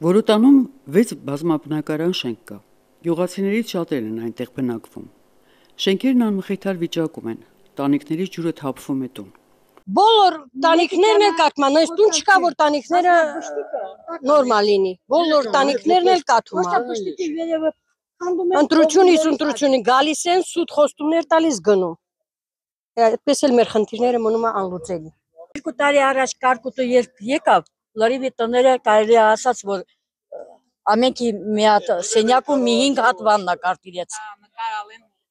Որոտանում 6 բազմաբնակարան շենք կա։ Գյուղացիներից շատերն են այնտեղ բնակվում։ Շենքերն անմխիթար վիճակում են, տանիքների ջուրը թափվում է տուն։ Բոլոր տանիքներն էլ կատման, այս տուն չկա, որ տանիքները նորմալ լինի։ Բոլոր տանիքներն էլ կատում են։ Ընտրություն գալիս են, սուտ խոստումներ տալիս գնում։ Այդպես էլ մեր խնդիրները մնում են անլուծելի։ 2 տարի առաջ կարկուտը երբ եկավ, լրիվ տները կարելի է ասած, որ ամենքի մի հատ սենյակում մի 5 հատ վաննա կարտիրեց։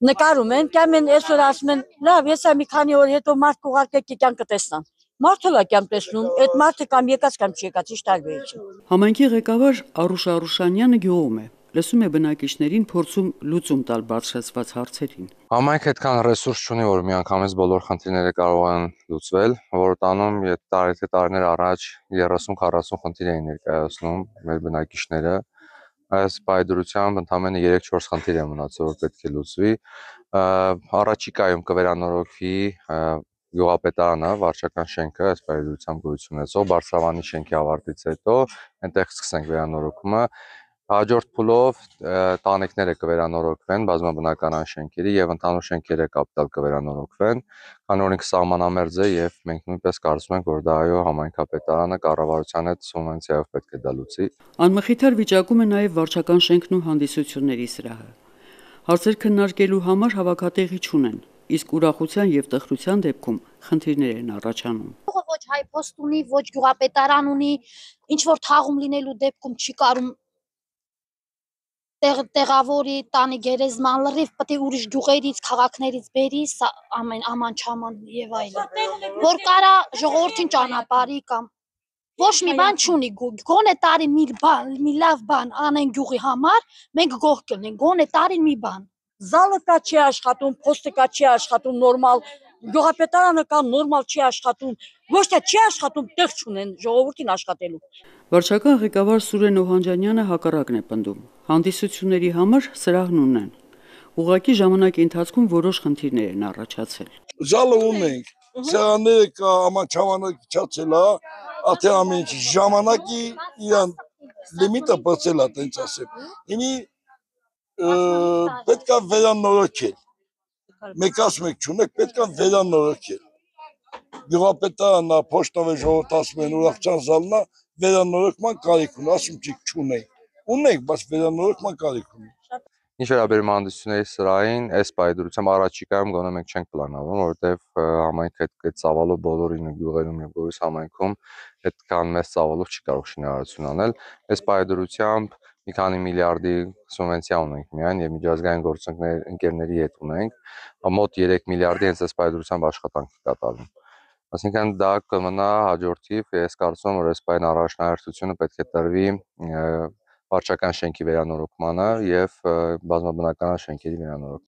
Նկարում են, կամեն այսօր ասում են, լավ, եսա մի քանի օր հետո մարդ կուղարկեք կյանք կտեսնան։ Մարդը լա կյանք տեսնում, այդ մարդը կամ եկած կամ չեկած, ինչ տարբերություն։ Համայնքի ղեկավար Արուշ Արուշանյանը գյուղում է, լսում է բնակիչներին, փորձում լուծում տալ բարձրացված հարցերին։ Համայնքը այդքան ռեսուրս չունի, որ միանգամից բոլոր խնդիրները կարող են լուծվել, որտանում տարիներ առաջ 30-40 խնդիր էին ներկայացնում մեր բնակիչները, այս պայդրությամբ ընդամենը 3-4 խնդիր է մնացել, որ պետք է լուծվի։ Առաջիկայում կվերանորոգվի գյուղապետարանը, վարչական շենքը, այս պայդրությամբ գոյություն ունեցող Բարձրավանի շենքի ավարտից հետո այնտեղ սկսենք վերանորոգումը։ Հաջորդ փուլով տանիքները կվերանորոգվեն բազմաբնակարան շենքերի եւ ընդհանուր շենքերը կապիտալ կվերանորոգվեն, քանի որ ինքը սահմանամերձ է եւ մենք նույնպես կարծում ենք, որ դա այո համայնքապետարանը կառավարության հետ սումվենցիայով պետք է դա լուծի։ Անմխիթար վիճակում է նաեւ վարչական շենքն ու հանդիսությունների սրահը։ Հարցեր քննարկելու համար հավաքատեղի չունեն, իսկ ուրախության եւ տխրության դեպքում խնդիրներ են առաջանում։ Ոչ հայփոստ ունի, ոչ գյուղապետարան ունի, ինչ որ թաղում լինելու դեպքում չի կարում տեղավորի տանի գերեզման լրիվ պետք է ուրիշ գյուղերից, քաղաքներից բերի, աման չաման եւ այլն։ Որ կարա ժողովրդին ճանապարհի կամ ոչ մի բան չունի, գոնե տարի մի լավ բան անեն գյուղի համար, մենք գոհ կլինենք, գոնե տարին մի բան։ Զալը կա չի աշխատում, փոստը կա չի աշխատում, նորմալ գյուղապետարանը կա նորմալ չի աշխատում, ոչ թե չի աշխատում, տեղ չունեն ժողովրդին աշխատելու։ Վարչական ղեկավար Սուրեն Օհանջանյանը հակառակն է պնդում։ Հանդիսությունների համար սրահն ունեն։ Ուղղակի ժամանակի ընթացքում որոշ խնդիրներ են առաջացել։ Զալը ունենք, սեղանները կա, ամանչամանը չացել է, աթե ամեն ինչ ժամանակի իրան լիմիտը բացել է, տենց ասեմ։ Հիմի պետք է վերանորոգել։ Մեկ ասում եք չունեք, պետք է վերանորոգել։ Գյուղապետարանը, փոշտավե ժողովուրդ ասում են ուրախության զալն է, վերանորոգման կարիք ունի, ասում չեք չունենք։ Ունենք, բայց վերանորոգման կարիք ունի։ Ինչ վերաբերում հանդիսությունների սրահին, այս պայդրությամբ առաջիկայում գոնե մենք չենք պլանավորում, որովհետև համայնքը այդ ծավալով բոլորին գյուղերում եւ գորիս համայնքում այդքան մեծ ծավալով չի կարող շինարարություն անել։ Այս պայդրությամբ մի քանի միլիարդի սուբվենցիա ունենք միայն եւ միջազգային գործընկերների հետ ունենք, մոտ 3 միլիարդի հենց այս պայդրությամբ աշխատանք կատարվում։ Այսինքն դա կմնա հաջորդիվ, ես կարծում եմ, որ այս պայն առաջնահերթությունը պետք է տրվի վարչական շենքի վերանորոգմանը եւ բազմաբնակարան շենքերի վերանորոգմանը։